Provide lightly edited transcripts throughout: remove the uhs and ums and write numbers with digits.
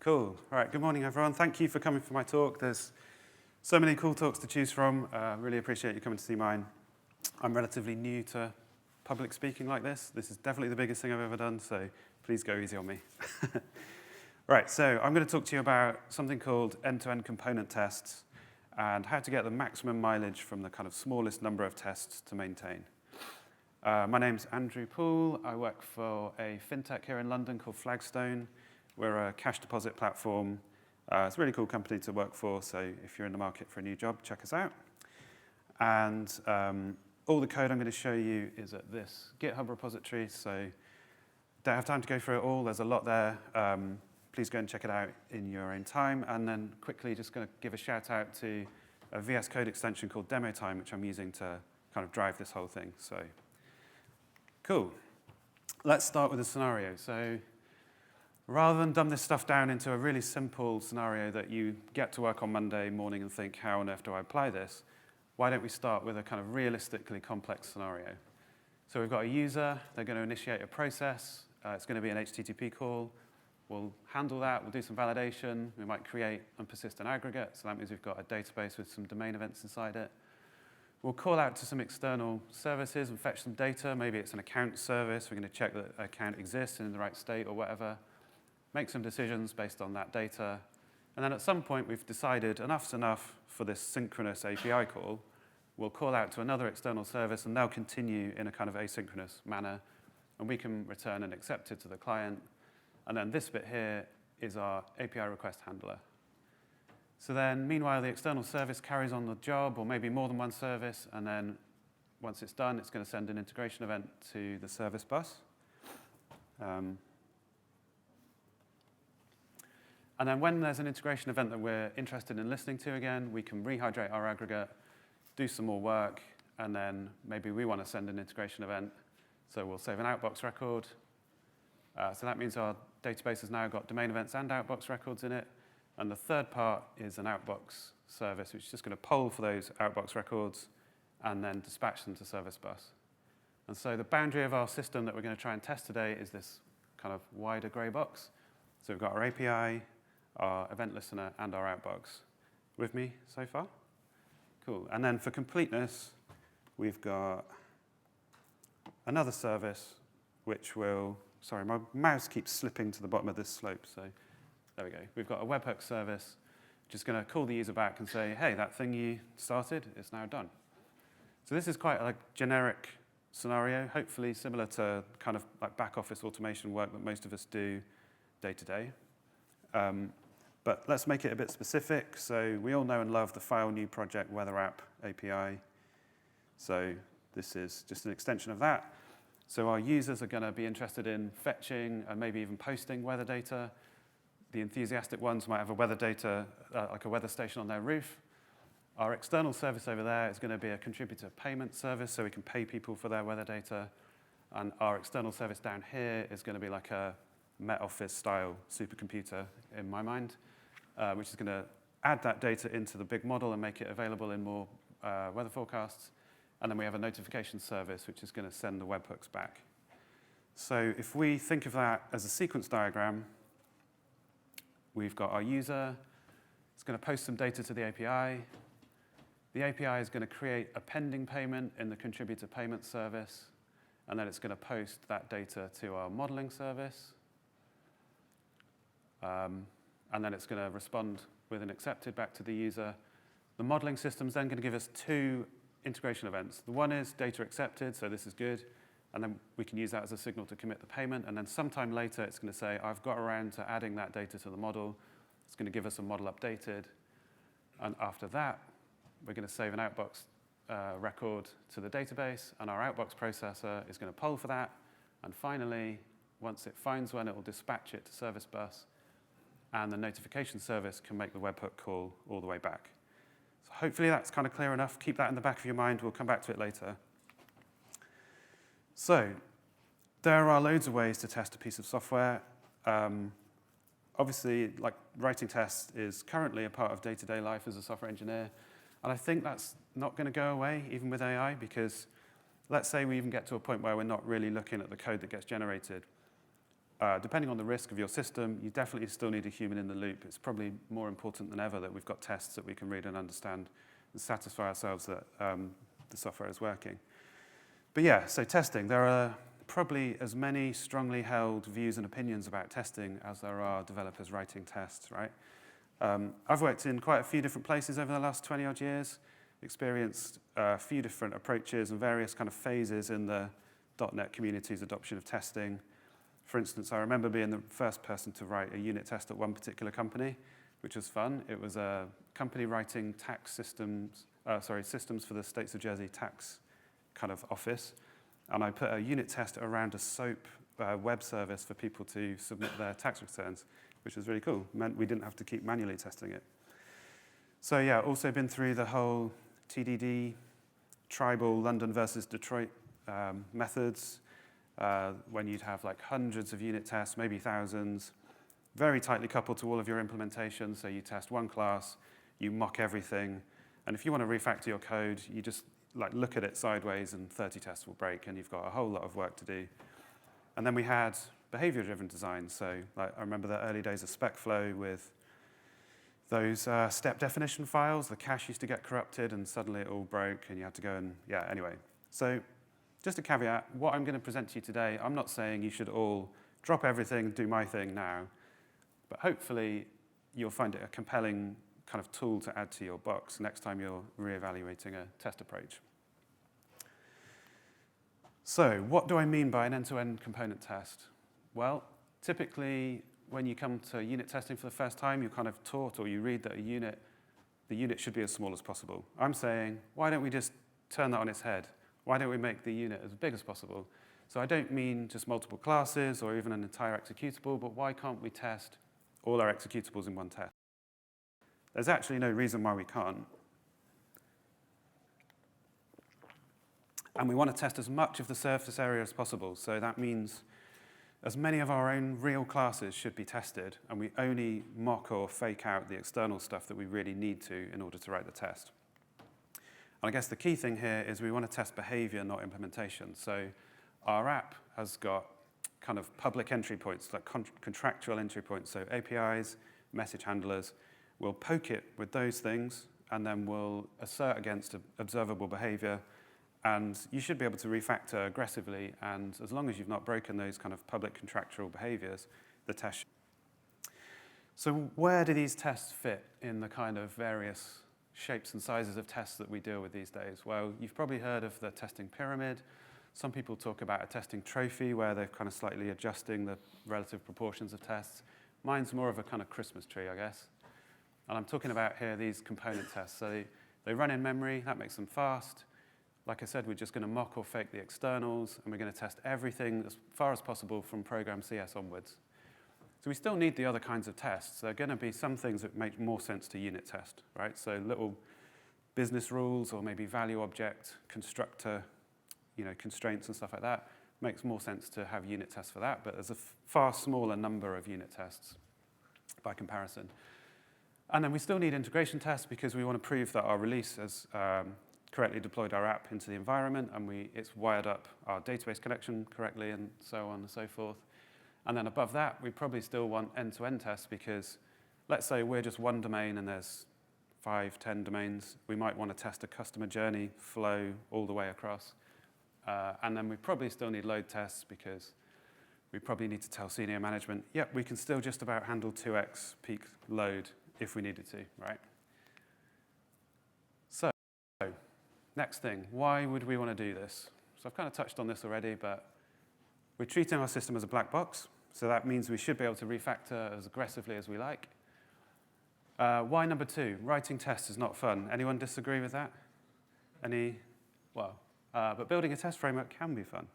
Cool. All right, good morning, everyone. Thank you for coming for my talk. There's so many cool talks to choose from. Really appreciate you coming to see mine. I'm relatively new to public speaking like this. This is definitely the biggest thing I've ever done, so please go easy on me. Right, so I'm going to talk to you about something called end-to-end component tests and how to get the maximum mileage from the kind of smallest number of tests to maintain. My name's Andrew Poole. I work for a fintech here in London called Flagstone. We're a cash deposit platform. It's a really cool company to work for, so if you're in the market for a new job, check us out. And all the code I'm going to show you is at this GitHub repository, so don't have time to go through it all. There's a lot there. Please go and check it out in your own time. And then quickly, just going to give a shout out to a VS Code extension called Demo Time, which I'm using to kind of drive this whole thing. So cool. Let's start with a scenario. So rather than dumb this stuff down into a really simple scenario that you get to work on Monday morning and think, how on earth do I apply this? Why don't we start with a kind of realistically complex scenario? So we've got a user. They're going to initiate a process. It's going to be an HTTP call. We'll handle that. We'll do some validation. We might create and persist an aggregate. So that means we've got a database with some domain events inside it. We'll call out to some external services and fetch some data. Maybe it's an account service. We're going to check that an account exists and in the right state or whatever. Make some decisions based on that data. And then at some point, we've decided enough's enough for this synchronous API call. We'll call out to another external service, and they'll continue in a kind of asynchronous manner. And we can return an accepted to the client. And then this bit here is our API request handler. So then, meanwhile, the external service carries on the job, or maybe more than one service. And then once it's done, it's going to send an integration event to the service bus. And then when there's an integration event that we're interested in listening to again, we can rehydrate our aggregate, do some more work, and then maybe we want to send an integration event. So we'll save an Outbox record. So that means our database has now got domain events and Outbox records in it. And the third part is an Outbox service, which is just going to poll for those Outbox records and then dispatch them to service bus. And so the boundary of our system that we're going to try and test today is this kind of wider gray box. So we've got our API, our EventListener, and our Outbox. With me so far? Cool. And then for completeness, we've got another service which will, sorry, my mouse keeps slipping to the bottom of this slope, so there we go. We've got a webhook service which is going to call the user back and say, hey, that thing you started is now done. So this is quite a generic scenario, hopefully similar to kind of like back office automation work that most of us do day to day. But let's make it a bit specific. So we all know and love the file new project weather app API. So this is just an extension of that. So our users are going to be interested in fetching and maybe even posting weather data. The enthusiastic ones might have a weather data, like a weather station on their roof. Our external service over there is going to be a contributor payment service, so we can pay people for their weather data. And our external service down here is going to be like a Met Office style supercomputer in my mind, which is going to add that data into the big model and make it available in more weather forecasts. And then we have a notification service, which is going to send the webhooks back. So if we think of that as a sequence diagram, we've got our user. It's going to post some data to the API. The API is going to create a pending payment in the contributor payment service. And then it's going to post that data to our modeling service. And then it's going to respond with an accepted back to the user. The modeling system's then going to give us two integration events. The one is data accepted, so this is good. And then we can use that as a signal to commit the payment. And then sometime later, it's going to say, I've got around to adding that data to the model. It's going to give us a model updated. And after that, we're going to save an Outbox record to the database. And our Outbox processor is going to poll for that. And finally, once it finds one, it will dispatch it to service bus. And the notification service can make the webhook call all the way back. So hopefully that's kind of clear enough. Keep that in the back of your mind. We'll come back to it later. So there are loads of ways to test a piece of software. Obviously, like writing tests is currently a part of day-to-day life as a software engineer. And I think that's not going to go away, even with AI, because let's say we even get to a point where we're not really looking at the code that gets generated. depending on the risk of your system, you definitely still need a human in the loop. It's probably more important than ever that we've got tests that we can read and understand and satisfy ourselves that the software is working. But yeah, so testing. There are probably as many strongly held views and opinions about testing as there are developers writing tests, right? I've worked in quite a few different places over the last 20-odd years, experienced a few different approaches and various kind of phases in the .NET community's adoption of testing. For instance, I remember being the first person to write a unit test at one particular company, which was fun. It was a company writing tax systems, systems for the States of Jersey tax kind of office. And I put a unit test around a SOAP web service for people to submit their tax returns, which was really cool. It meant we didn't have to keep manually testing it. So yeah, also been through the whole TDD, tribal London versus Detroit methods, when you'd have like hundreds of unit tests, maybe thousands, very tightly coupled to all of your implementations. So you test one class, you mock everything, and if you want to refactor your code, you just like look at it sideways and 30 tests will break and you've got a whole lot of work to do. And then we had behavior-driven design. So like, I remember the early days of SpecFlow with those step definition files. The cache used to get corrupted and suddenly it all broke and you had to go and, yeah, anyway. So just a caveat, what I'm going to present to you today, I'm not saying you should all drop everything, do my thing now, but hopefully you'll find it a compelling kind of tool to add to your box next time you're reevaluating a test approach. So what do I mean by an end-to-end component test? Well, typically when you come to unit testing for the first time, you're kind of taught or you read that the unit should be as small as possible. I'm saying, why don't we just turn that on its head? Why don't we make the unit as big as possible? So I don't mean just multiple classes or even an entire executable, but why can't we test all our executables in one test? There's actually no reason why we can't. And we want to test as much of the surface area as possible. So that means as many of our own real classes should be tested, and we only mock or fake out the external stuff that we really need to in order to write the test. And I guess the key thing here is we want to test behavior, not implementation. So our app has got kind of public entry points, like contractual entry points, so APIs, message handlers. We'll poke it with those things, and then we'll assert against observable behavior. And you should be able to refactor aggressively, and as long as you've not broken those kind of public contractual behaviors, the test. So where do these tests fit in the kind of various shapes and sizes of tests that we deal with these days? Well, you've probably heard of the testing pyramid. Some people talk about a testing trophy where they're kind of slightly adjusting the relative proportions of tests. Mine's more of a kind of Christmas tree, I guess. And I'm talking about here these component tests. So they run in memory, that makes them fast. Like I said, we're just going to mock or fake the externals, and we're going to test everything as far as possible from program CS onwards. So we still need the other kinds of tests. There are going to be some things that make more sense to unit test, right? So little business rules or maybe value object, constructor, constraints and stuff like that makes more sense to have unit tests for that, but there's a far smaller number of unit tests by comparison. And then we still need integration tests because we want to prove that our release has correctly deployed our app into the environment and it's wired up our database connection correctly and so on and so forth. And then above that, we probably still want end-to-end tests because let's say we're just one domain and there's 5, 10 domains. We might want to test a customer journey flow all the way across. And then we probably still need load tests because we probably need to tell senior management, yep, we can still just about handle 2x peak load if we needed to, right? So, next thing, why would we want to do this? So I've kind of touched on this already, but we're treating our system as a black box. So that means we should be able to refactor as aggressively as we like. Why number 2? Writing tests is not fun. Anyone disagree with that? But building a test framework can be fun.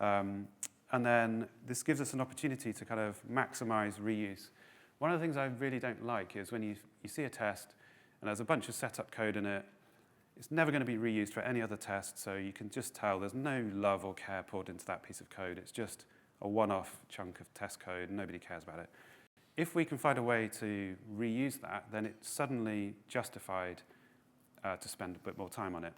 And then this gives us an opportunity to kind of maximize reuse. One of the things I really don't like is when you see a test and there's a bunch of setup code in it, it's never going to be reused for any other test, so you can just tell there's no love or care poured into that piece of code. It's just a one-off chunk of test code, and nobody cares about it. If we can find a way to reuse that, then it's suddenly justified to spend a bit more time on it.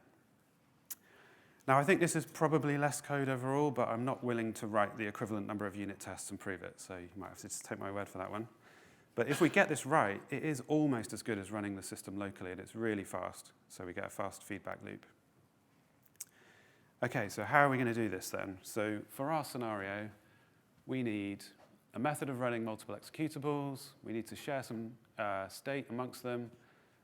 Now, I think this is probably less code overall, but I'm not willing to write the equivalent number of unit tests and prove it, so you might have to just take my word for that one. But if we get this right, it is almost as good as running the system locally, and it's really fast, so we get a fast feedback loop. Okay, so how are we going to do this then? So for our scenario, we need a method of running multiple executables. We need to share some state amongst them.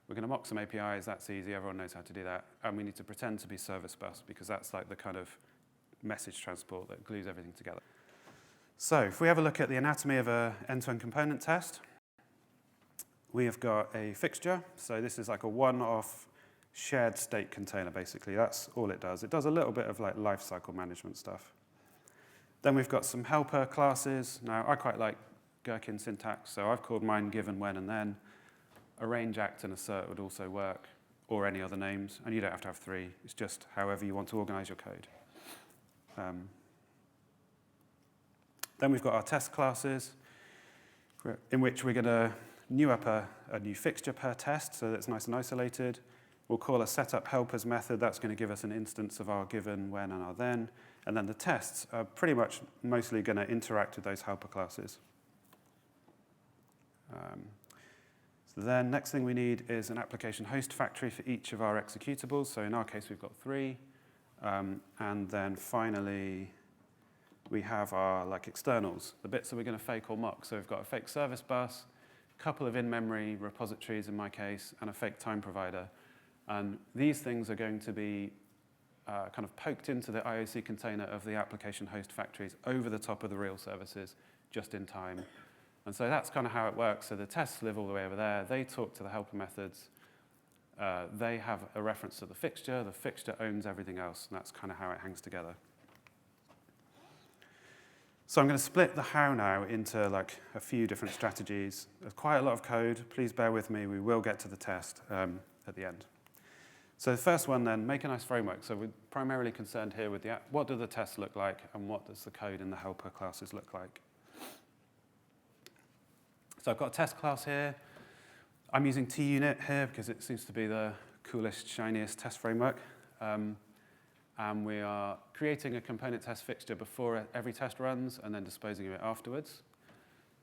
We're going to mock some APIs. That's easy. Everyone knows how to do that. And we need to pretend to be service bus, because that's like the kind of message transport that glues everything together. So if we have a look at the anatomy of an end-to-end component test, we have got a fixture. So this is like a one-off shared state container, basically. That's all it does. It does a little bit of like lifecycle management stuff. Then we've got some helper classes. Now, I quite like Gherkin syntax, so I've called mine given, when, and then. Arrange, act, and assert would also work, or any other names. And you don't have to have 3. It's just however you want to organize your code. Then we've got our test classes, in which we're going to new up a new fixture per test, so that's nice and isolated. We'll call a setup helpers method. That's going to give us an instance of our given, when, and our then. And then the tests are pretty much mostly going to interact with those helper classes. So then next thing we need is an application host factory for each of our executables. So in our case, we've got 3. And then finally, we have our externals, the bits that we're going to fake or mock. So we've got a fake service bus, a couple of in-memory repositories in my case, and a fake time provider. And these things are going to be kind of poked into the IOC container of the application host factories over the top of the real services just in time. And so that's kind of how it works. So the tests live all the way over there. They talk to the helper methods. They have a reference to the fixture. The fixture owns everything else, and that's kind of how it hangs together. So I'm going to split the how now into a few different strategies. There's quite a lot of code. Please bear with me. We will get to the test at the end. So the first one then, make a nice framework. So we're primarily concerned here with what do the tests look like, and what does the code in the helper classes look like. So I've got a test class here. I'm using tunit here because it seems to be the coolest, shiniest test framework. And we are creating a component test fixture before every test runs and then disposing of it afterwards.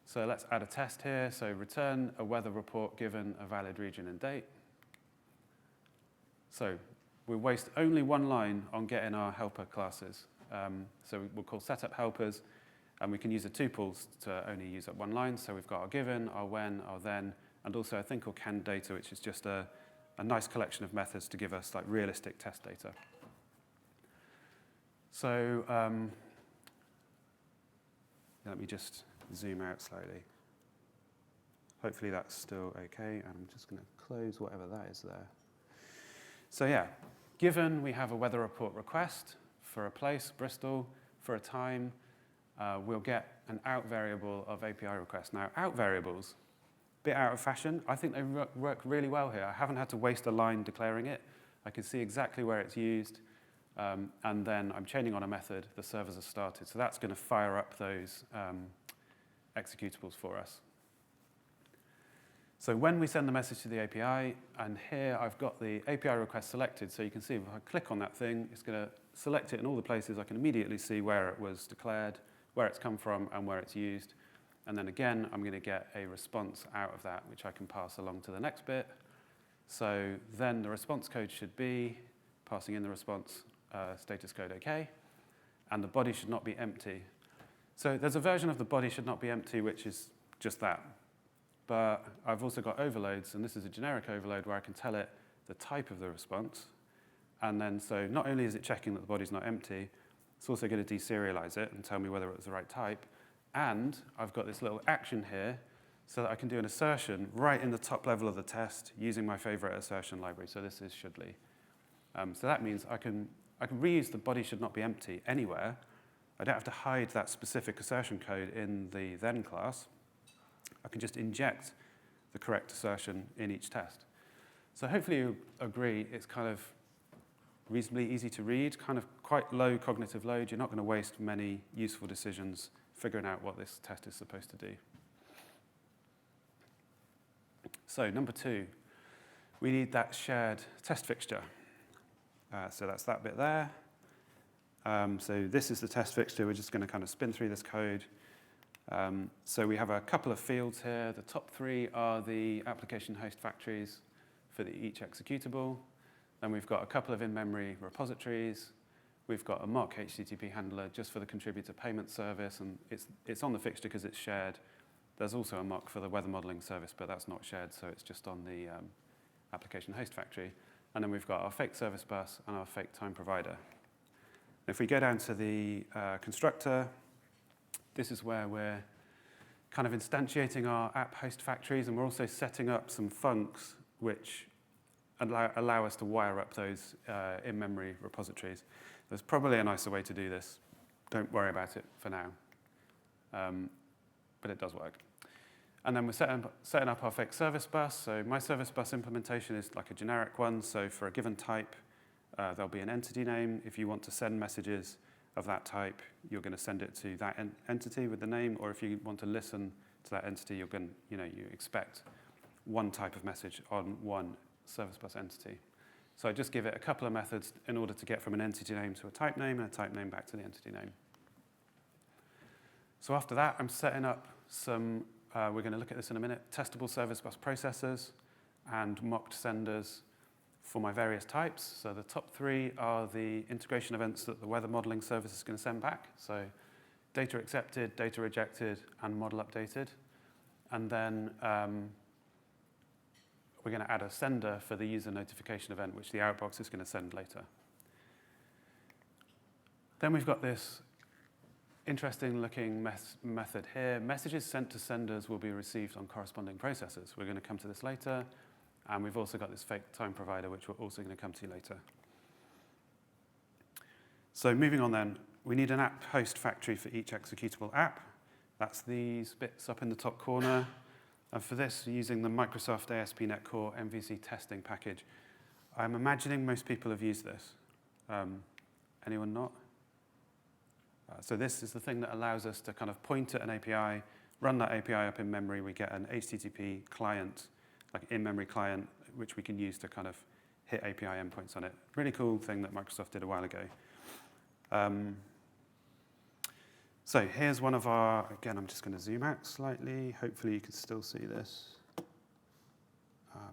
So let's add a test here. So return a weather report given a valid region and date. So we waste only one line on getting our helper classes. So we'll call setup helpers. And we can use the tuples to only use up one line. So we've got our given, our when, our then, and also a thing called canned data, which is just a nice collection of methods to give us realistic test data. So let me just zoom out slightly. Hopefully that's still OK. And I'm just going to close whatever that is there. So yeah, given we have a weather report request for a place, Bristol, for a time, we'll get an out variable of API request. Now, out variables, a bit out of fashion. I think they work really well here. I haven't had to waste a line declaring it. I can see exactly where it's used. And then I'm chaining on a method. The servers are started. So that's going to fire up those executables for us. So when we send the message to the API, and here I've got the API request selected. So you can see if I click on that thing, it's going to select it in all the places. I can immediately see where it was declared, where it's come from, and where it's used. And then again, I'm going to get a response out of that, which I can pass along to the next bit. So then the response code should be passing in the response status code OK. And the body should not be empty. So there's a version of the body should not be empty, which is just that. But I've also got overloads, and this is a generic overload where I can tell it the type of the response. And then so not only is it checking that the body's not empty, it's also going to deserialize it and tell me whether it was the right type. And I've got this little action here so that I can do an assertion right in the top level of the test using my favorite assertion library. So this is shouldly. So that means I can reuse the body should not be empty anywhere. I don't have to hide that specific assertion code in the then class. I can just inject the correct assertion in each test. So hopefully you agree it's kind of reasonably easy to read, kind of quite low cognitive load. You're not going to waste many useful decisions figuring out what this test is supposed to do. So number 2, we need that shared test fixture. So that's that bit there. So this is the test fixture. We're just going to kind of spin through this code. So we have a couple of fields here. The top three are the application host factories for each executable. Then we've got a couple of in-memory repositories. We've got a mock HTTP handler just for the contributor payment service, and it's on the fixture because it's shared. There's also a mock for the weather modeling service, but that's not shared, so it's just on the application host factory. And then we've got our fake service bus and our fake time provider. If we go down to the constructor, this is where we're kind of instantiating our app host factories, and we're also setting up some funcs which allow us to wire up those in-memory repositories. There's probably a nicer way to do this. Don't worry about it for now. But it does work. And then we're setting up our fake service bus. So my service bus implementation is like a generic one. So for a given type, there'll be an entity name. If you want to send messages of that type, you're going to send it to that entity with the name. Or if you want to listen to that entity, you expect one type of message on one service bus entity. So I just give it a couple of methods in order to get from an entity name to a type name and a type name back to the entity name. So after that, I'm setting up some, we're going to look at this in a minute, testable service bus processors and mocked senders for my various types. So the top three are the integration events that the weather modeling service is going to send back. So data accepted, data rejected, and model updated. And then we're going to add a sender for the user notification event, which the Outbox is going to send later. Then we've got this interesting looking method here. Messages sent to senders will be received on corresponding processors. We're going to come to this later. And we've also got this fake time provider, which we're also going to come to later. So moving on then, we need an app host factory for each executable app. That's these bits up in the top corner. And for this, using the Microsoft ASP.NET Core MVC testing package. I'm imagining most people have used this. Anyone not? So this is the thing that allows us to kind of point at an API, run that API up in memory. We get an HTTP client, like in-memory client, which we can use to kind of hit API endpoints on it. Really cool thing that Microsoft did a while ago. So here's one of our, again, I'm just going to zoom out slightly. Hopefully you can still see this.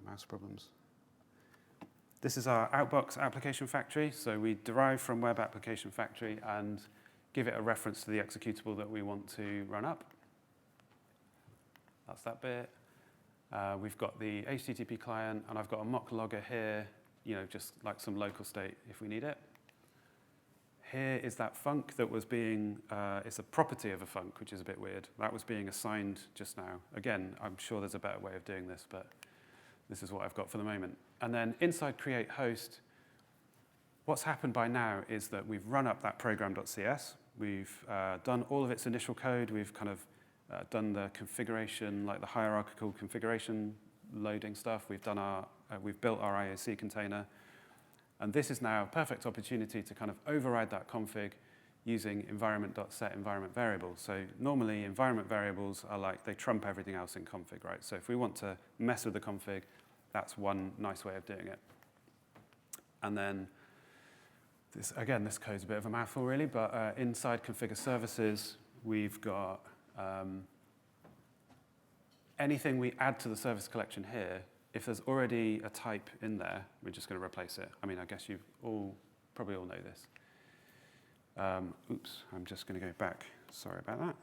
Mouse problems. This is our Outbox application factory. So we derive from web application factory and give it a reference to the executable that we want to run up. That's that bit. We've got the HTTP client, and I've got a mock logger here, just like some local state if we need it. Here is that func that was being, it's a property of a func, which is a bit weird. That was being assigned just now. Again, I'm sure there's a better way of doing this, but this is what I've got for the moment. And then inside create host, what's happened by now is that we've run up that program.cs. We've done all of its initial code. We've kind of done the configuration, like the hierarchical configuration loading stuff. We've built our IAC container. And this is now a perfect opportunity to kind of override that config using environment.set environment variables. So normally environment variables are like, they trump everything else in config, right? So if we want to mess with the config, that's one nice way of doing it. And then this code's a bit of a mouthful really, but inside configure services, we've got anything we add to the service collection here. If there's already a type in there, we're just going to replace it. I mean, I guess you probably all know this. Oops, I'm just going to go back. Sorry about that.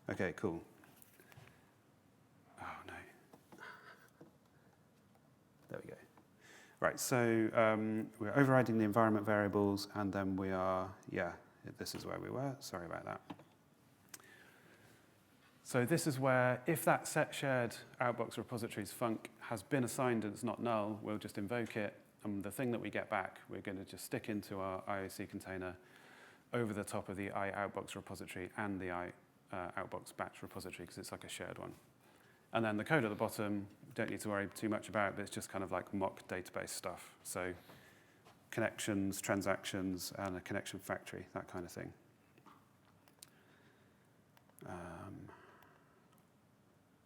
Okay, cool. Oh, no. There we go. Right, so we're overriding the environment variables, and then we are, this is where we were. Sorry about that. So this is where, if that set shared Outbox repositories func has been assigned and it's not null, we'll just invoke it, and the thing that we get back, we're going to just stick into our IAC container over the top of the iOutbox repository and the Outbox batch repository, because it's like a shared one. And then the code at the bottom, don't need to worry too much about, but it's just kind of like mock database stuff. So connections, transactions, and a connection factory, that kind of thing.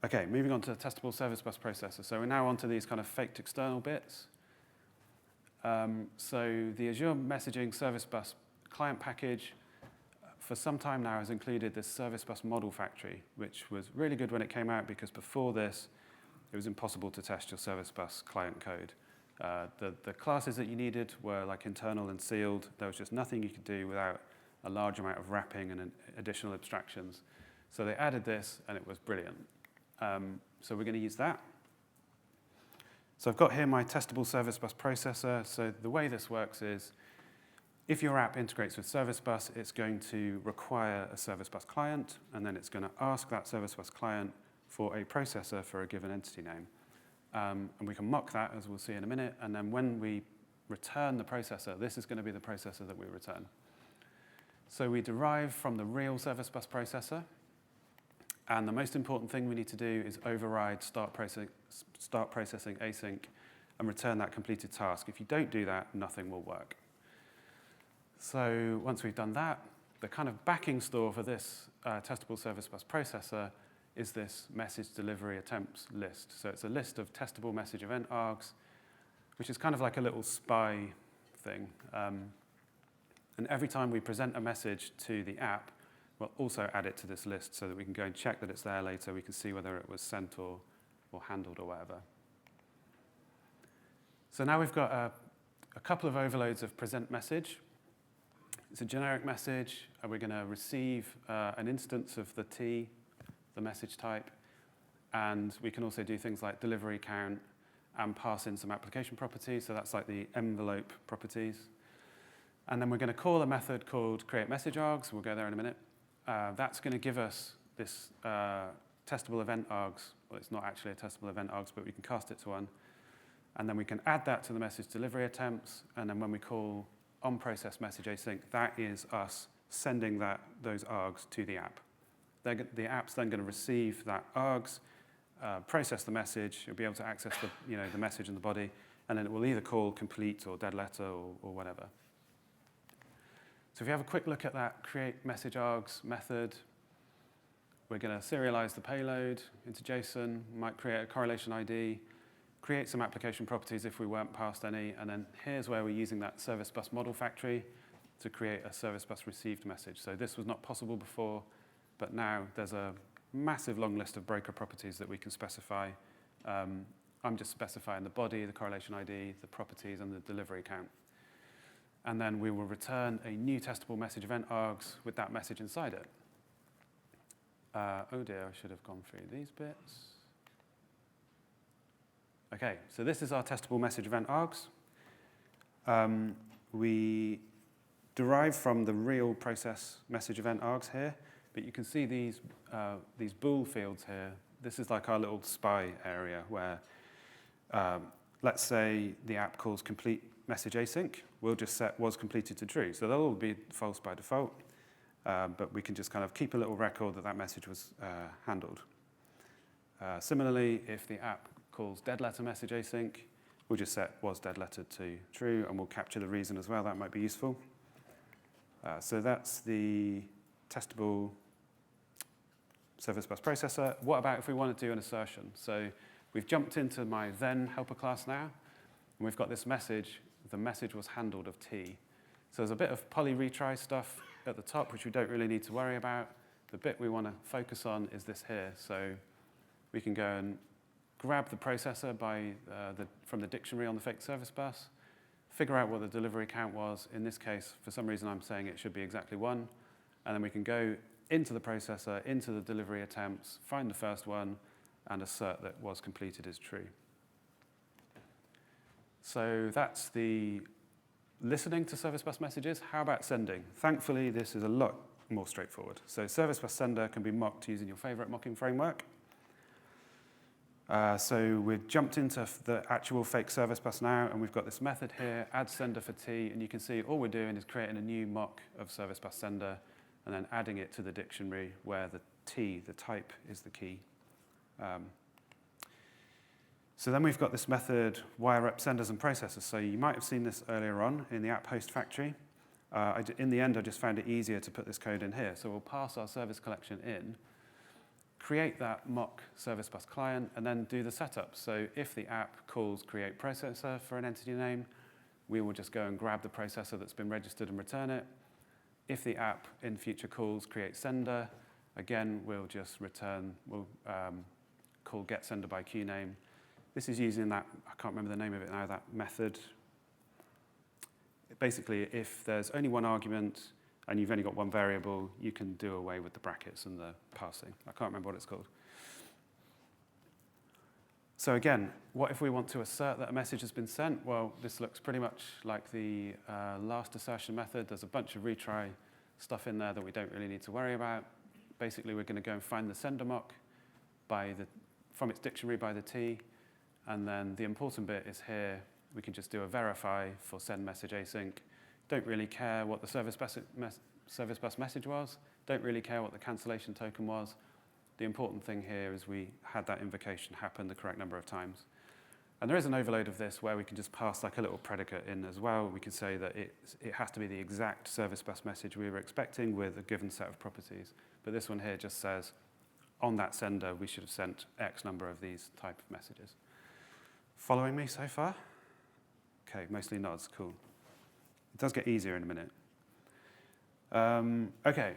Okay, moving on to the testable service bus processor. So we're now onto these kind of faked external bits. So the Azure messaging service bus client package for some time now has included this service bus model factory, which was really good when it came out because before this, it was impossible to test your service bus client code. The classes that you needed were like internal and sealed. There was just nothing you could do without a large amount of wrapping and additional abstractions. So they added this, and it was brilliant. So we're going to use that. So I've got here my testable service bus processor. So the way this works is, if your app integrates with service bus, it's going to require a service bus client, and then it's going to ask that service bus client for a processor for a given entity name. And we can mock that, as we'll see in a minute. And then when we return the processor, this is going to be the processor that we return. So we derive from the real service bus processor. And the most important thing we need to do is override start processing async and return that completed task. If you don't do that, nothing will work. So once we've done that, the kind of backing store for this testable service bus processor is this message delivery attempts list. So it's a list of testable message event args, which is kind of like a little spy thing. And every time we present a message to the app, we'll also add it to this list so that we can go and check that it's there later. We can see whether it was sent or handled or whatever. So now we've got a couple of overloads of present message. It's a generic message, and we're going to receive an instance of the T, the message type, and we can also do things like delivery count and pass in some application properties. So that's like the envelope properties. And then we're going to call a method called createMessageArgs. We'll go there in a minute. That's going to give us this testable event args. Well, it's not actually a testable event args, but we can cast it to one. And then we can add that to the message delivery attempts. And then when we call onProcess message async, that is us sending those args to the app. The app's then going to receive that args, process the message. It'll be able to access the message in the body, and then it will either call complete or dead letter or whatever. So if you have a quick look at that createMessageArgs method, we're going to serialize the payload into JSON, might create a correlation ID, create some application properties if we weren't passed any, and then here's where we're using that service bus model factory to create a service bus received message. So this was not possible before, but now there's a massive long list of broker properties that we can specify. I'm just specifying the body, the correlation ID, the properties, and the delivery count. And then we will return a new testable message event args with that message inside it. Oh dear, I should have gone through these bits. Okay, so this is our testable message event args. We derive from the real process message event args here, but you can see these bool fields here. This is like our little spy area where, let's say the app calls complete message async, we'll just set was completed to true. So they'll all be false by default, but we can just kind of keep a little record that message was handled. Similarly, if the app calls dead letter message async, we'll just set was dead letter to true, and we'll capture the reason as well. That might be useful. So that's the testable service bus processor. What about if we want to do an assertion? So we've jumped into my then helper class now, and we've got this message. The message was handled of T. So there's a bit of poly retry stuff at the top, which we don't really need to worry about. The bit we want to focus on is this here. So we can go and grab the processor from the dictionary on the fake service bus, figure out what the delivery count was. In this case, for some reason, I'm saying it should be exactly 1. And then we can go into the processor, into the delivery attempts, find the first one, and assert that was completed is true. So that's the listening to service bus messages. How about sending? Thankfully, this is a lot more straightforward. So service bus sender can be mocked using your favorite mocking framework. So we've jumped into the actual fake service bus now, and we've got this method here, add sender for T, and you can see all we're doing is creating a new mock of service bus sender and then adding it to the dictionary where the T, the type, is the key. So then we've got this method, wire up senders and processors. So you might have seen this earlier on in the app host factory. In the end, I just found it easier to put this code in here. So we'll pass our service collection in, create that mock service bus client, and then do the setup. So if the app calls create processor for an entity name, we will just go and grab the processor that's been registered and return it. If the app in future calls create sender, again, we'll just return, we'll call get sender by queue name. This is using that, I can't remember the name of it now, that method. Basically, if there's only one argument and you've only got one variable, you can do away with the brackets and the parsing. I can't remember what it's called. So again, what if we want to assert that a message has been sent? Well, this looks pretty much like the last assertion method. There's a bunch of retry stuff in there that we don't really need to worry about. Basically, we're going to go and find the sender mock from its dictionary by the T. And then the important bit is here. We can just do a verify for send message async. Don't really care what the service bus message was. Don't really care what the cancellation token was. The important thing here is we had that invocation happen the correct number of times. And there is an overload of this where we can just pass like a little predicate in as well. We can say that it has to be the exact service bus message we were expecting with a given set of properties. But this one here just says, on that sender, we should have sent X number of these type of messages. Following me so far? Okay, mostly nods, cool. It does get easier in a minute. Okay,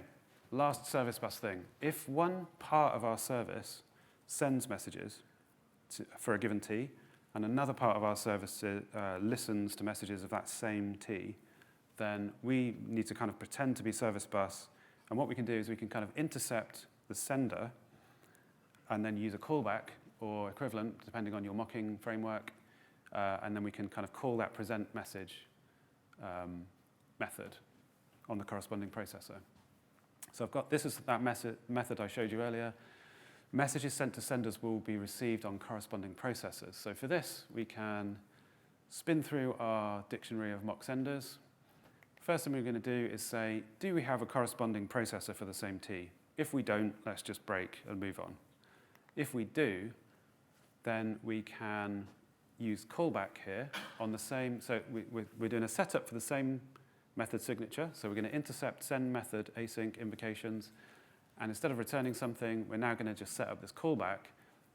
last service bus thing. If one part of our service sends messages for a given T, and another part of our service listens to messages of that same T, then we need to kind of pretend to be service bus. And what we can do is we can kind of intercept the sender and then use a callback or equivalent, depending on your mocking framework, and then we can kind of call that present message method on the corresponding processor. So I've got, this is that method I showed you earlier. Messages sent to senders will be received on corresponding processors. So for this, we can spin through our dictionary of mock senders. First thing we're going to do is say, do we have a corresponding processor for the same T? If we don't, let's just break and move on. If we do, then we can use callback here on the same, so we're doing a setup for the same method signature. So we're going to intercept send method async invocations. And instead of returning something, we're now going to just set up this callback,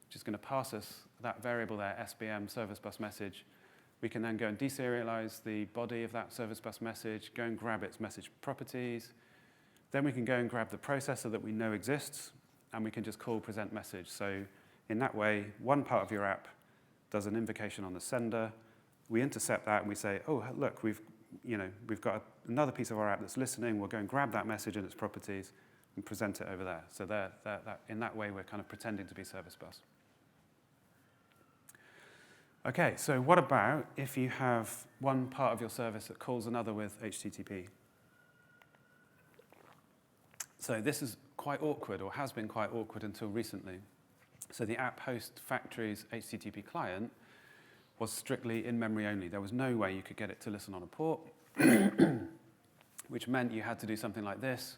which is going to pass us that variable there, SBM, service bus message. We can then go and deserialize the body of that service bus message, go and grab its message properties. Then we can go and grab the processor that we know exists, and we can just call present message. So in that way, one part of your app does an invocation on the sender. We intercept that and we say, oh, look, we've got another piece of our app that's listening. We'll go and grab that message and its properties and present it over there. So in that way, we're kind of pretending to be service bus. Okay, so what about if you have one part of your service that calls another with HTTP? So this is quite awkward, or has been quite awkward until recently. So the app host factory's HTTP client was strictly in memory only. There was no way you could get it to listen on a port, which meant you had to do something like this,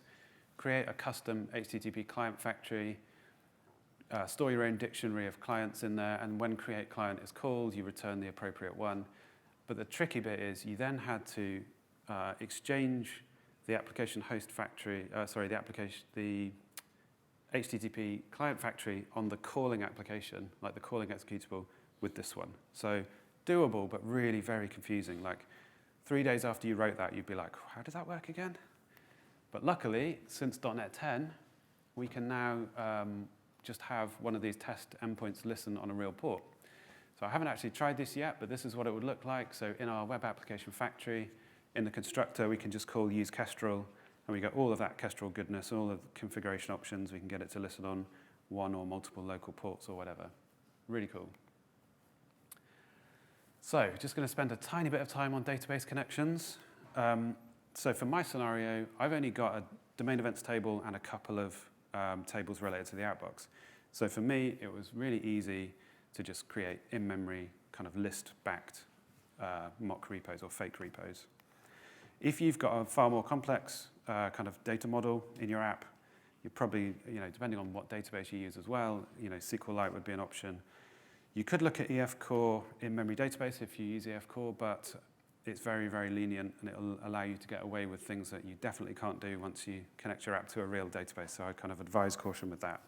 create a custom HTTP client factory, store your own dictionary of clients in there, and when create client is called, you return the appropriate one. But the tricky bit is you then had to exchange the application host factory, the HTTP client factory on the calling application, like the calling executable, with this one. So doable, but really very confusing. Like 3 days after you wrote that, you'd be like, how does that work again? But luckily, since .NET 10, we can now just have one of these test endpoints listen on a real port. So I haven't actually tried this yet, but this is what it would look like. So in our web application factory, in the constructor, we can just call use Kestrel, and we get all of that Kestrel goodness, all of the configuration options. We can get it to listen on one or multiple local ports or whatever. Really cool. So just going to spend a tiny bit of time on database connections. So for my scenario, I've only got a domain events table and a couple of tables related to the Outbox. So for me, it was really easy to just create in-memory kind of list-backed mock repos or fake repos. If you've got a far more complex kind of data model in your app, you probably, depending on what database you use as well, SQLite would be an option. You could look at EF Core in-memory database if you use EF Core, but it's very, very lenient, and it'll allow you to get away with things that you definitely can't do once you connect your app to a real database. So I kind of advise caution with that.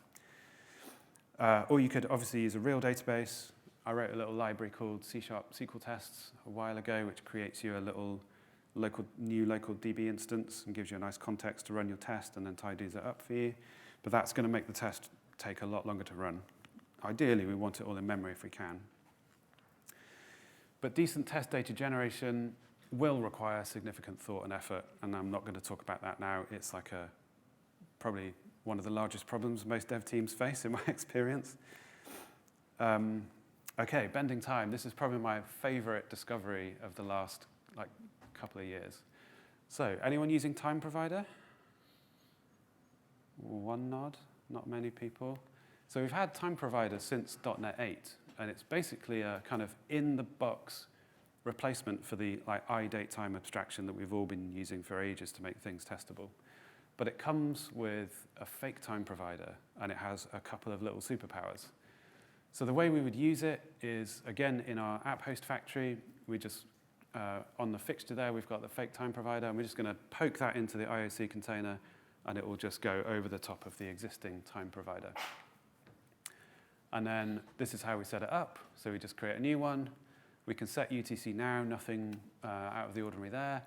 Or you could obviously use a real database. I wrote a little library called C# SQL Tests a while ago, which creates you a little new local DB instance and gives you a nice context to run your test and then tidies it up for you. But that's going to make the test take a lot longer to run. Ideally, we want it all in memory if we can. But decent test data generation will require significant thought and effort, and I'm not going to talk about that now. It's like probably one of the largest problems most dev teams face in my experience. Okay, bending time. This is probably my favorite discovery of the last couple of years. So, anyone using time provider? One nod, not many people. So we've had time provider since .NET 8, and it's basically a kind of in-the-box replacement for the iDateTime abstraction that we've all been using for ages to make things testable. But it comes with a fake time provider, and it has a couple of little superpowers. So the way we would use it is, again, in our app host factory, we just, on the fixture there, we've got the fake time provider, and we're just going to poke that into the IOC container, and it will just go over the top of the existing time provider. And then this is how we set it up. So we just create a new one. We can set UTC now, nothing out of the ordinary there.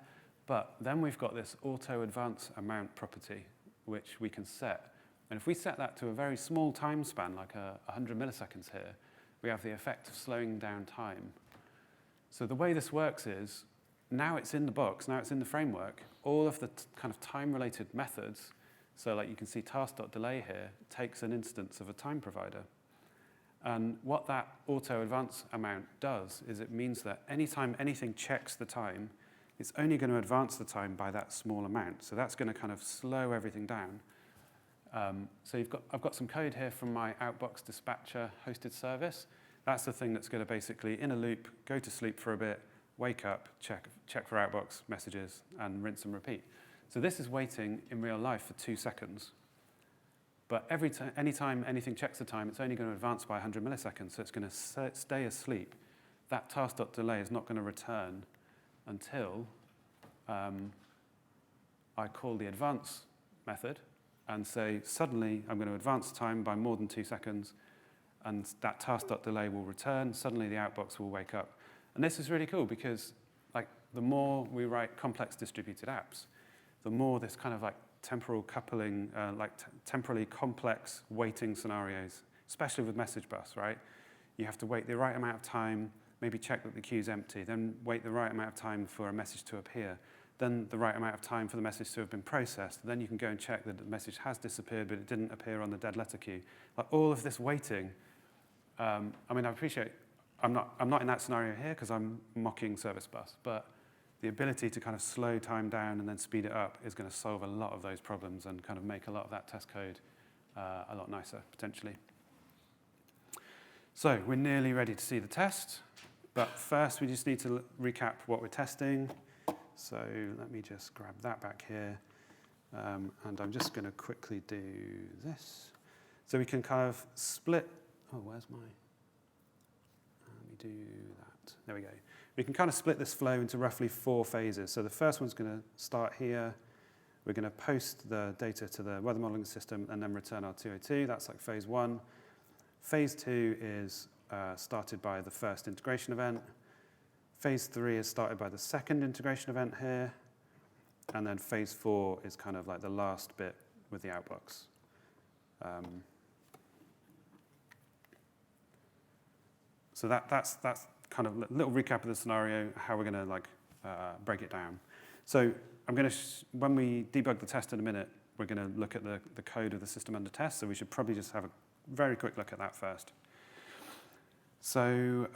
But then we've got this auto advance amount property, which we can set. And if we set that to a very small time span, like 100 milliseconds here, we have the effect of slowing down time. So the way this works is, now it's in the box, now it's in the framework, all of the kind of time-related methods, so like you can see task.delay here, takes an instance of a time provider. And what that auto advance amount does is it means that anytime anything checks the time, it's only going to advance the time by that small amount. So that's going to kind of slow everything down. So I've got some code here from my Outbox dispatcher hosted service. That's the thing that's going to basically, in a loop, go to sleep for a bit, wake up, check for Outbox messages, and rinse and repeat. So this is waiting in real life for 2 seconds. But anytime anything checks the time, it's only going to advance by 100 milliseconds, so it's going to stay asleep. That task.delay is not going to return until I call the advance method and say, suddenly I'm going to advance time by more than 2 seconds, and that task.delay will return. Suddenly the Outbox will wake up. And this is really cool because the more we write complex distributed apps, the more this kind of temporal coupling, temporally complex waiting scenarios, especially with message bus, right? You have to wait the right amount of time, maybe check that the queue's empty, then wait the right amount of time for a message to appear, then the right amount of time for the message to have been processed, then you can go and check that the message has disappeared but it didn't appear on the dead letter queue. All of this waiting, I appreciate, I'm not in that scenario here because I'm mocking service bus, but the ability to kind of slow time down and then speed it up is going to solve a lot of those problems and kind of make a lot of that test code a lot nicer, potentially. So we're nearly ready to see the test, but first we just need to recap what we're testing. So let me just grab that back here, and I'm just going to quickly do this. So we can kind of split, where's my, let me do that, there we go. We can kind of split this flow into roughly 4 phases. So the first one's going to start here. We're going to post the data to the weather modeling system and then return our 202. That's like phase 1. Phase 2 is started by the first integration event. Phase 3 is started by the second integration event here. And then phase 4 is kind of like the last bit with the Outbox. So that's kind of a little recap of the scenario, how we're going to break it down. So I'm going to, when we debug the test in a minute, we're going to look at the code of the system under test. So we should probably just have a very quick look at that first. So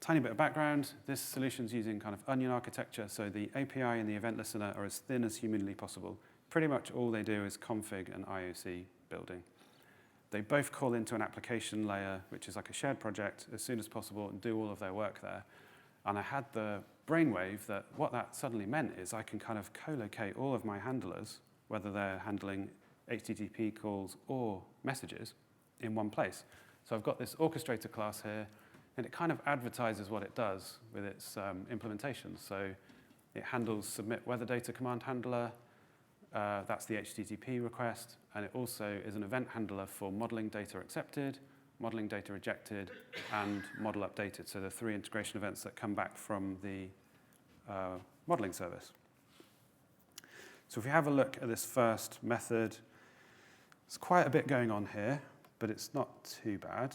tiny bit of background. This solution's using kind of onion architecture. So the API and the event listener are as thin as humanly possible. Pretty much all they do is config and IOC building. They both call into an application layer, which is like a shared project, as soon as possible and do all of their work there. And I had the brainwave that what that suddenly meant is I can kind of co-locate all of my handlers, whether they're handling HTTP calls or messages, in one place. So I've got this orchestrator class here, and it kind of advertises what it does with its implementation. So it handles submit weather data command handler. That's the HTTP request. And it also is an event handler for modeling data accepted, modeling data rejected, and model updated. So the 3 integration events that come back from the modeling service. So if we have a look at this first method, there's quite a bit going on here, but it's not too bad.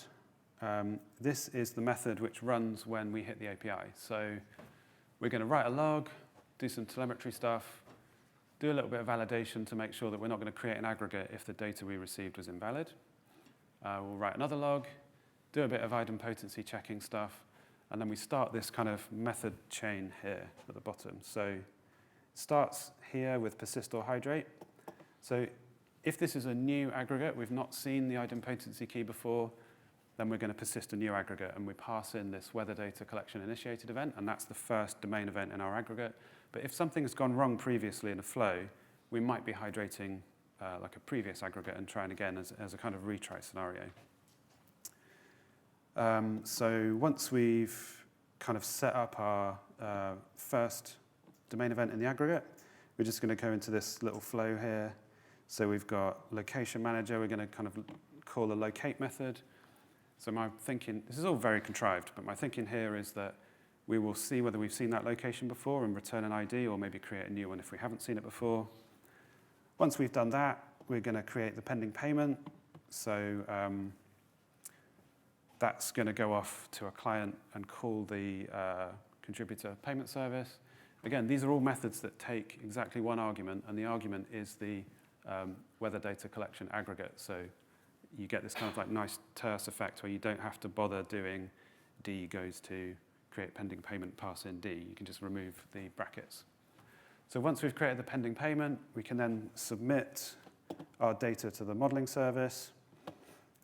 This is the method which runs when we hit the API. So we're going to write a log, do some telemetry stuff, do a little bit of validation to make sure that we're not going to create an aggregate if the data we received was invalid. We'll write another log, do a bit of idempotency checking stuff, and then we start this kind of method chain here at the bottom. So it starts here with persist or hydrate. So if this is a new aggregate, we've not seen the idempotency key before, then we're going to persist a new aggregate, and we pass in this weather data collection initiated event, and that's the first domain event in our aggregate. But if something has gone wrong previously in a flow, we might be hydrating like a previous aggregate and trying again as a kind of retry scenario. So once we've kind of set up our first domain event in the aggregate, we're just going to go into this little flow here. So we've got location manager. We're going to kind of call a locate method. So my thinking, this is all very contrived, but my thinking here is that we will see whether we've seen that location before and return an ID, or maybe create a new one if we haven't seen it before. Once we've done that, we're going to create the pending payment. So that's going to go off to a client and call the contributor payment service. Again, these are all methods that take exactly one argument, and the argument is the weather data collection aggregate. So you get this kind of like nice terse effect where you don't have to bother doing D goes to create pending payment, pass in D. You can just remove the brackets. So once we've created the pending payment, we can then submit our data to the modeling service.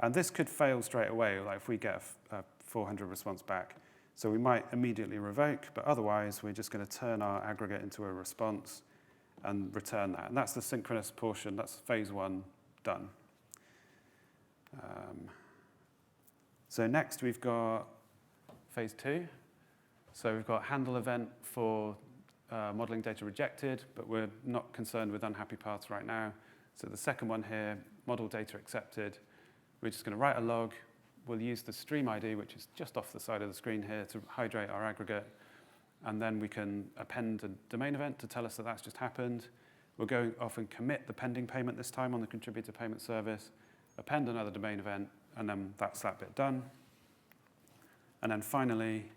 And this could fail straight away, like if we get a 400 response back. So we might immediately revoke, but otherwise we're just going to turn our aggregate into a response and return that. And that's the synchronous portion. That's phase 1 done. So next we've got phase 2. So we've got handle event for modeling data rejected, but we're not concerned with unhappy paths right now. So the second one here, model data accepted. We're just going to write a log. We'll use the stream ID, which is just off the side of the screen here, to hydrate our aggregate. And then we can append a domain event to tell us that that's just happened. We'll go off and commit the pending payment this time on the contributor payment service, append another domain event, and then that's that bit done. And then finally,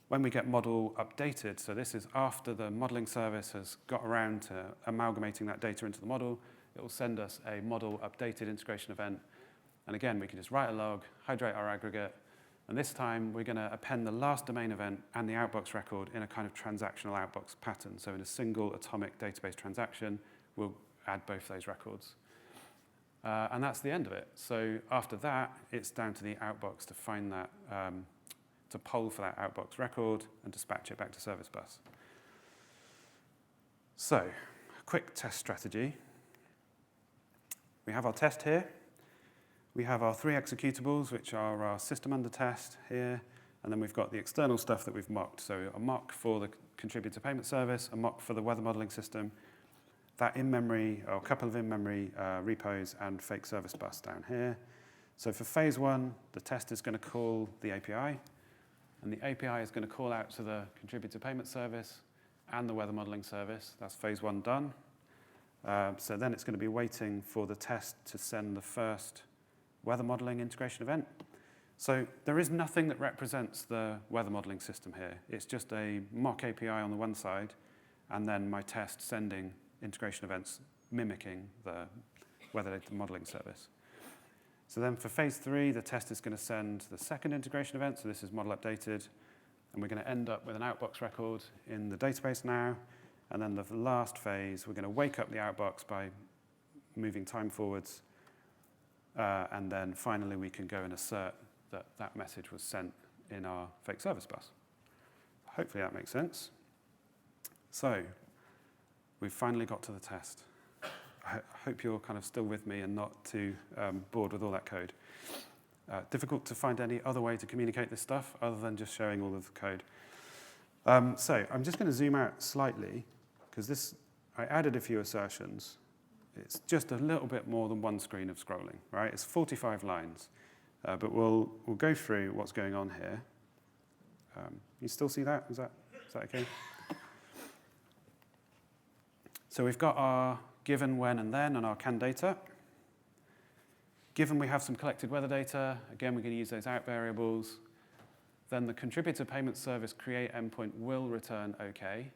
when we get model updated, so this is after the modeling service has got around to amalgamating that data into the model, it will send us a model updated integration event. And again, we can just write a log, hydrate our aggregate, and this time we're going to append the last domain event and the Outbox record in a kind of transactional Outbox pattern. So in a single atomic database transaction, we'll add both those records. And that's the end of it. So after that, it's down to the Outbox to find that, to poll for that Outbox record and dispatch it back to Service Bus. So, a quick test strategy. We have our test here. We have our 3 executables, which are our system under test here, and then we've got the external stuff that we've mocked. So a mock for the contributor payment service, a mock for the weather modeling system, that in-memory, or a couple of in-memory repos, and fake service bus down here. So for phase 1, the test is going to call the API, and the API is going to call out to the contributor payment service and the weather modeling service. That's phase 1 done. So then it's going to be waiting for the test to send the first weather modeling integration event. So there is nothing that represents the weather modeling system here. It's just a mock API on the one side, and then my test sending integration events mimicking the weather data modeling service. So then for phase 3, the test is going to send the second integration event. So this is model updated, and we're going to end up with an Outbox record in the database now. And then the last phase, we're going to wake up the Outbox by moving time forwards. And then finally, we can go and assert that that message was sent in our fake service bus. Hopefully that makes sense. So we've finally got to the test. I hope you're kind of still with me and not too bored with all that code. difficult to find any other way to communicate this stuff other than just showing all of the code. So I'm just going to zoom out slightly, because I added a few assertions. It's just a little bit more than one screen of scrolling, right? It's 45 lines. But we'll go through what's going on here. You still see that? Is that okay? So we've got our given, when, and then, and our can data. Given we have some collected weather data, again, we're going to use those out variables. Then the contributor payment service create endpoint will return OK.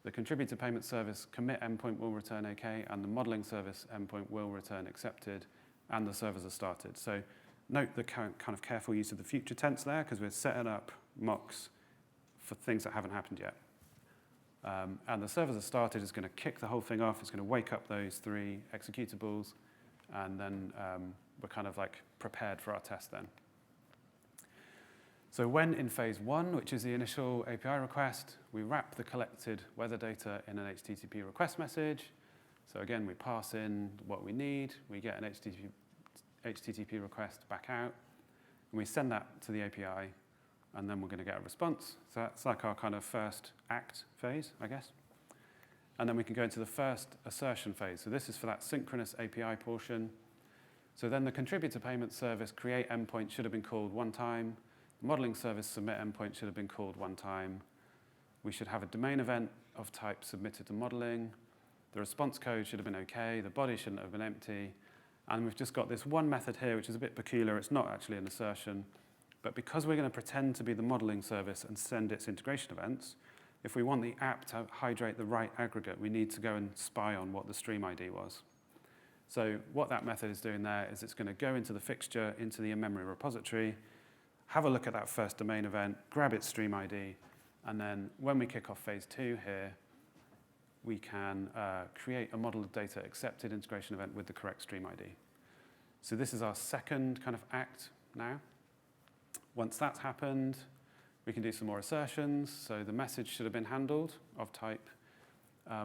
The contributor payment service commit endpoint will return OK, and the modeling service endpoint will return accepted, and the servers are started. So note the kind of careful use of the future tense there, because we're setting up mocks for things that haven't happened yet. And the servers are started is going to kick the whole thing off. It's going to wake up those 3 executables, and then we're kind of like prepared for our test then. So when in phase 1, which is the initial API request, we wrap the collected weather data in an HTTP request message. So again, we pass in what we need. We get an HTTP request back out, and we send that to the API, and then we're going to get a response. So that's like our kind of first act phase, I guess. And then we can go into the first assertion phase. So this is for that synchronous API portion. So then the contributor payment service create endpoint should have been called one time. The modeling service submit endpoint should have been called one time. We should have a domain event of type submitted to modeling. The response code should have been OK. The body shouldn't have been empty. And we've just got this one method here, which is a bit peculiar. It's not actually an assertion. But because we're going to pretend to be the modeling service and send its integration events, if we want the app to hydrate the right aggregate, we need to go and spy on what the stream ID was. So what that method is doing there is it's going to go into the fixture, into the in-memory repository, have a look at that first domain event, grab its stream ID, and then when we kick off phase 2 here, we can create a model of data accepted integration event with the correct stream ID. So this is our second kind of act now. Once that's happened, we can do some more assertions. So the message should have been handled of type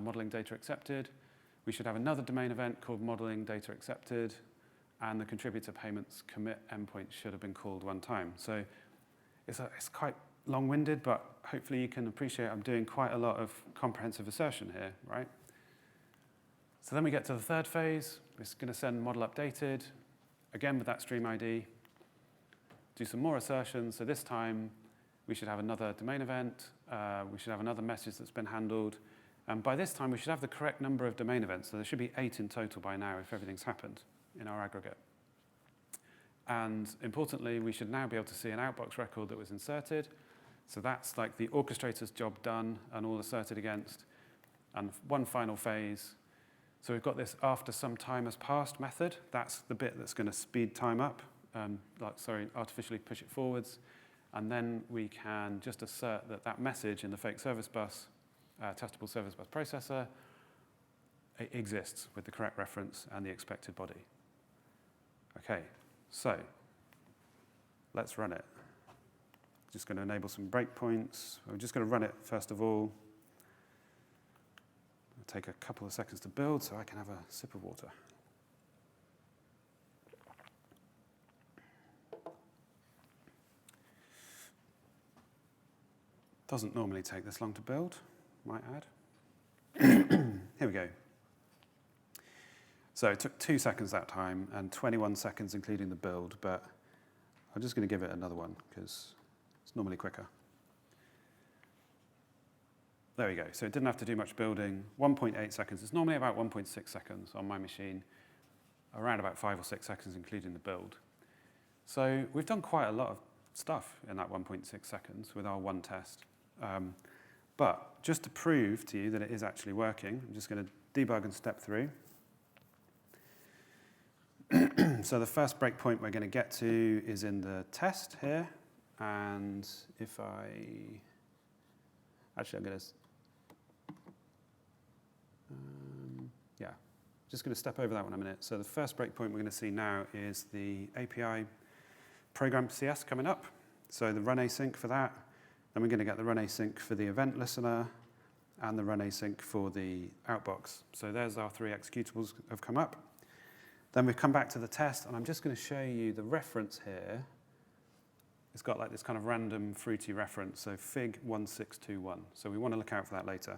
modeling data accepted. We should have another domain event called modeling data accepted, and the contributor payments commit endpoint should have been called one time. So it's quite long-winded, but hopefully you can appreciate I'm doing quite a lot of comprehensive assertion here, right? So then we get to the third phase. It's going to send model updated, again with that stream ID. Do some more assertions. So this time we should have another domain event. We should have another message that's been handled. And by this time, we should have the correct number of domain events. So there should be 8 in total by now if everything's happened in our aggregate. And importantly, we should now be able to see an Outbox record that was inserted. So that's like the orchestrator's job done and all asserted against. And one final phase. So we've got this after some time has passed method. That's the bit that's going to speed time up. Artificially push it forwards. And then we can just assert that that message in the fake service bus, testable service bus processor, it exists with the correct reference and the expected body. Okay, so let's run it. Just going to enable some breakpoints. We're just going to run it first of all. It'll take a couple of seconds to build so I can have a sip of water. Doesn't normally take this long to build, might add. Here we go. So it took 2 seconds that time and 21 seconds including the build, but I'm just going to give it another one because it's normally quicker. There we go. So it didn't have to do much building. 1.8 seconds. It's normally about 1.6 seconds on my machine, around about 5 or 6 seconds including the build. So we've done quite a lot of stuff in that 1.6 seconds with our one test. But just to prove to you that it is actually working, I'm just going to debug and step through. So the first breakpoint we're going to get to is in the test here. And if actually I'm going to, just going to step over that one a minute. So the first breakpoint we're going to see now is the API program CS coming up. So the run async for that. Then we're going to get the run async for the EventListener and the run async for the Outbox. So there's our 3 executables have come up. Then we've come back to the test, and I'm just going to show you the reference here. It's got like this kind of random fruity reference, so fig 1621. So we want to look out for that later.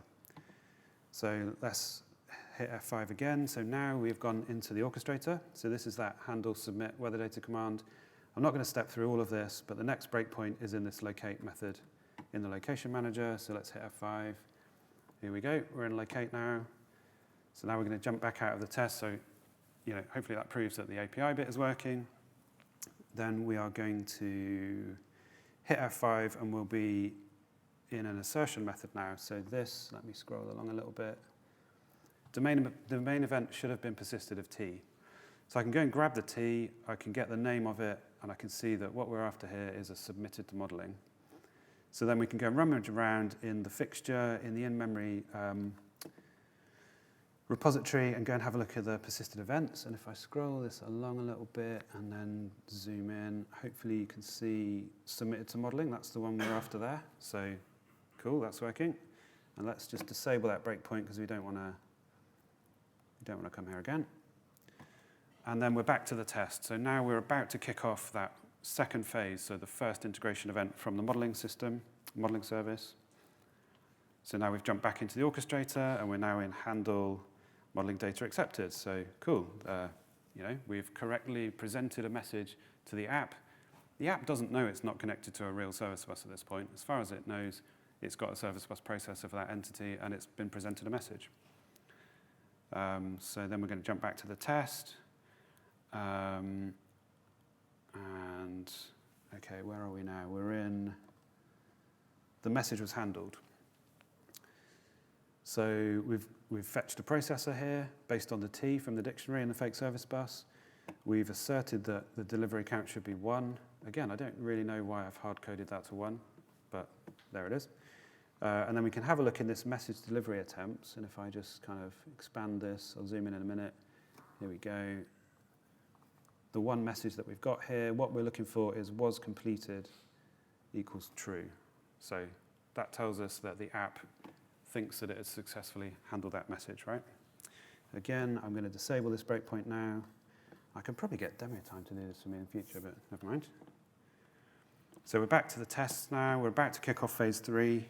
So let's hit F5 again. So now we've gone into the orchestrator. So this is that handle submit weather data command. I'm not going to step through all of this, but the next breakpoint is in this locate method in the location manager. So let's hit F5. Here we go. We're in locate now. So now we're going to jump back out of the test. So hopefully that proves that the API bit is working. Then we are going to hit F5 and we'll be in an assertion method now. So this, let me scroll along a little bit. Domain event should have been persisted of T. So I can go and grab the T, I can get the name of it, and I can see that what we're after here is a submitted to modeling. So then we can go and rummage around in the fixture, in the in-memory repository, and go and have a look at the persisted events. And if I scroll this along a little bit and then zoom in, hopefully you can see submitted to modeling. That's the one we're after there. So cool, that's working. And let's just disable that breakpoint because we don't want to come here again. And then we're back to the test. So now we're about to kick off that second phase, so the first integration event from the modeling system, modeling service. So now we've jumped back into the orchestrator, and we're now in handle modeling data accepted. So cool, we've correctly presented a message to the app. The app doesn't know it's not connected to a real service bus at this point. As far as it knows, it's got a service bus processor for that entity, and it's been presented a message. So then we're going to jump back to the test. And okay, where are we now? We're in the message was handled. So we've fetched a processor here based on the T from the dictionary and the fake service bus. We've asserted that the delivery count should be 1. Again, I don't really know why I've hard-coded that to 1, but there it is. And then we can have a look in this message delivery attempts. And if I just kind of expand this, I'll zoom in a minute. Here we go. The one message that we've got here, what we're looking for is was completed equals true. So that tells us that the app thinks that it has successfully handled that message, right? Again, I'm going to disable this breakpoint now. I can probably get demo time to do this for me in the future, but never mind. So we're back to the tests now. We're about to kick off phase 3.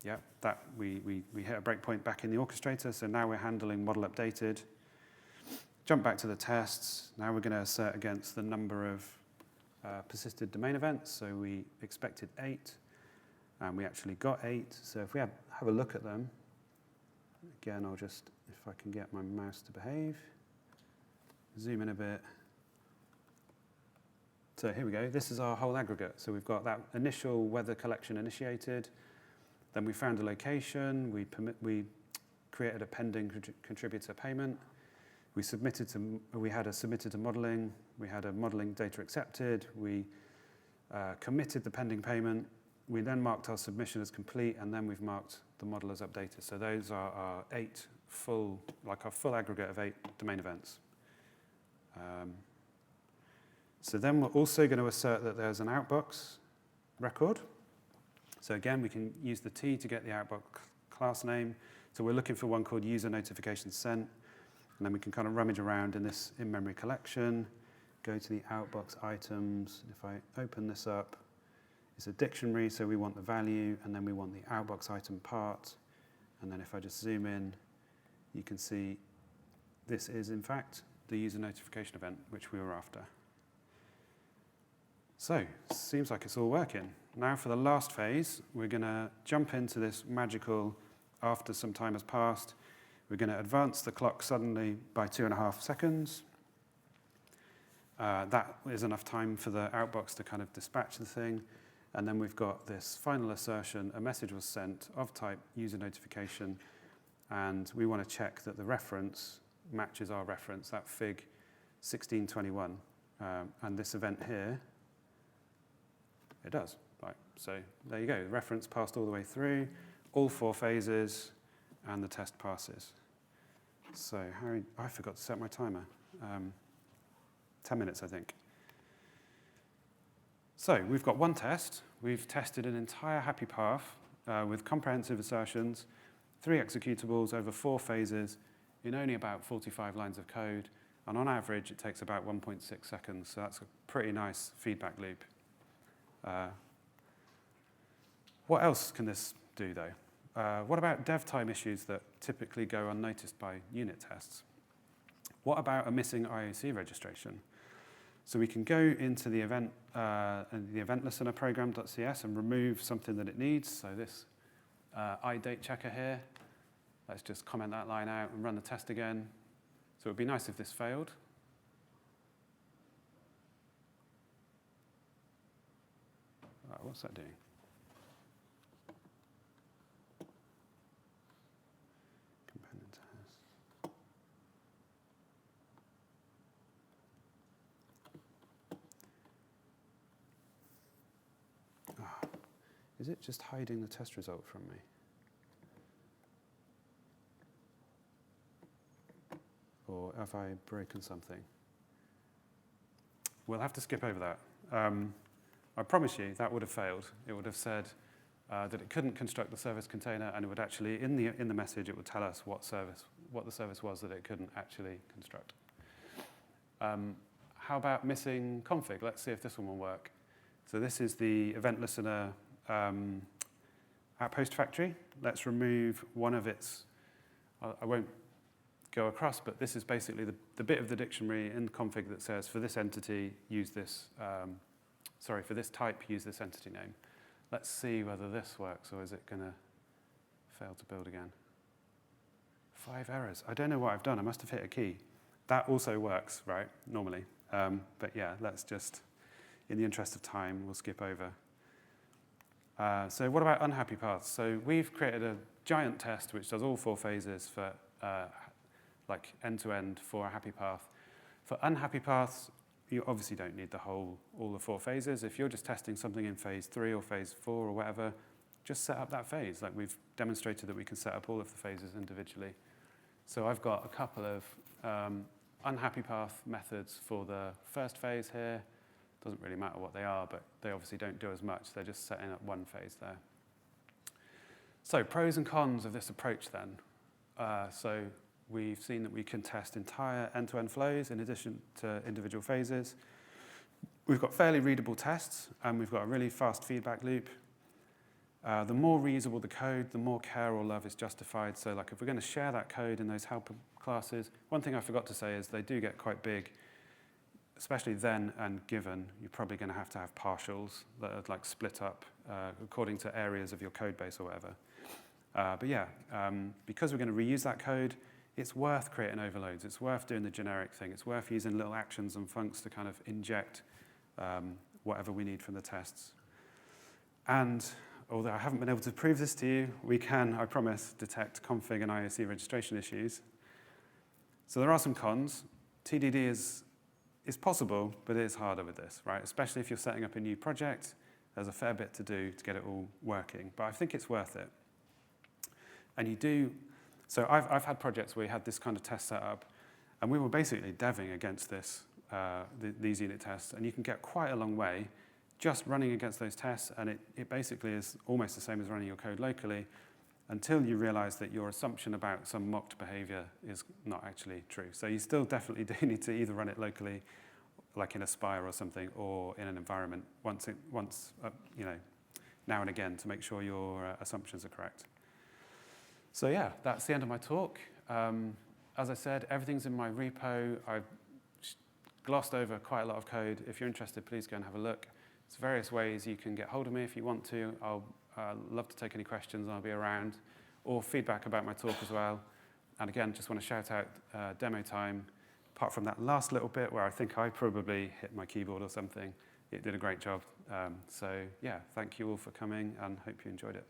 We hit a breakpoint back in the orchestrator, so now we're handling model updated. Jump back to the tests. Now we're going to assert against the number of persisted domain events. So we expected 8, and we actually got 8. So if we have a look at them, again, I'll just, if I can get my mouse to behave, zoom in a bit. So here we go. This is our whole aggregate. So we've got that initial weather collection initiated. Then we found a location. We created a pending contributor payment. We had a submitted to modeling. We had a modeling data accepted. We committed the pending payment. We then marked our submission as complete, and then we've marked the model as updated. So those are our 8 our full aggregate of 8 domain events. So then we're also going to assert that there's an Outbox record. So again, we can use the T to get the Outbox class name. So we're looking for one called user notification sent. And then we can kind of rummage around in this in-memory collection, go to the Outbox items. If I open this up, it's a dictionary, so we want the value, and then we want the Outbox item part. And then if I just zoom in, you can see this is, in fact, the user notification event, which we were after. So, seems like it's all working. Now for the last phase, we're going to jump into this magical, after some time has passed, we're going to advance the clock suddenly by 2.5 seconds. That is enough time for the Outbox to kind of dispatch the thing. And then we've got this final assertion, a message was sent of type user notification, and we want to check that the reference matches our reference, that fig 1621. And this event here, it does. Right. So there you go. The reference passed all the way through, all 4 phases, and the test passes. So I forgot to set my timer. 10 minutes, I think. So we've got one test. We've tested an entire happy path with comprehensive assertions, 3 executables over 4 phases in only about 45 lines of code, and on average, it takes about 1.6 seconds, so that's a pretty nice feedback loop. What else can this do, though? What about dev time issues that typically go unnoticed by unit tests? What about a missing IOC registration? So we can go into the EventListener program.cs and remove something that it needs. So this iDate checker here, let's just comment that line out and run the test again. So it would be nice if this failed. Right, what's that doing? Component test. Oh, is it just hiding the test result from me? Or have I broken something? We'll have to skip over that. I promise you that would have failed. It would have said that it couldn't construct the service container, and it would actually, in the message, it would tell us what the service was that it couldn't actually construct. How about missing config? Let's see if this one will work. So this is the EventListener Outpost factory. Let's remove one of its, I won't go across, but this is basically the bit of the dictionary in config that says for this entity, use this, for this type, use this entity name. Let's see whether this works, or is it going to fail to build again? 5 errors. I don't know what I've done. I must have hit a key. That also works, right, normally. But yeah, let's just, in the interest of time, we'll skip over. So what about unhappy paths? So we've created a giant test which does all 4 phases for like end-to-end for a happy path. For unhappy paths, you obviously don't need all the 4 phases. If you're just testing something in phase 3 or phase 4 or whatever, just set up that phase. Like we've demonstrated that we can set up all of the phases individually. So I've got a couple of unhappy path methods for the first phase here. Doesn't really matter what they are, but they obviously don't do as much. They're just setting up one phase there. So pros and cons of this approach then. So we've seen that we can test entire end-to-end flows in addition to individual phases. We've got fairly readable tests, and we've got a really fast feedback loop. The more reusable the code, the more care or love is justified. So like if we're going to share that code in those helper classes, one thing I forgot to say is they do get quite big, especially then and given. You're probably going to have partials that are like split up according to areas of your code base or whatever. But yeah, because we're going to reuse that code, it's worth creating overloads. It's worth doing the generic thing. It's worth using little actions and funcs to kind of inject whatever we need from the tests. And although I haven't been able to prove this to you, we can, I promise, detect config and IOC registration issues. So there are some cons. TDD is possible, but it is harder with this, right? Especially if you're setting up a new project, there's a fair bit to do to get it all working. But I think it's worth it. And you do. So I've had projects where we had this kind of test set up, and we were basically deving against these unit tests, and you can get quite a long way just running against those tests, and it basically is almost the same as running your code locally until you realize that your assumption about some mocked behavior is not actually true. So you still definitely do need to either run it locally, like in a Spire or something, or in an environment once now and again to make sure your assumptions are correct. So yeah, that's the end of my talk. As I said, everything's in my repo. I've glossed over quite a lot of code. If you're interested, please go and have a look. There's various ways you can get hold of me if you want to. I'll love to take any questions, and I'll be around, or feedback about my talk as well. And again, just want to shout out demo time. Apart from that last little bit where I think I probably hit my keyboard or something, it did a great job. So yeah, thank you all for coming, and hope you enjoyed it.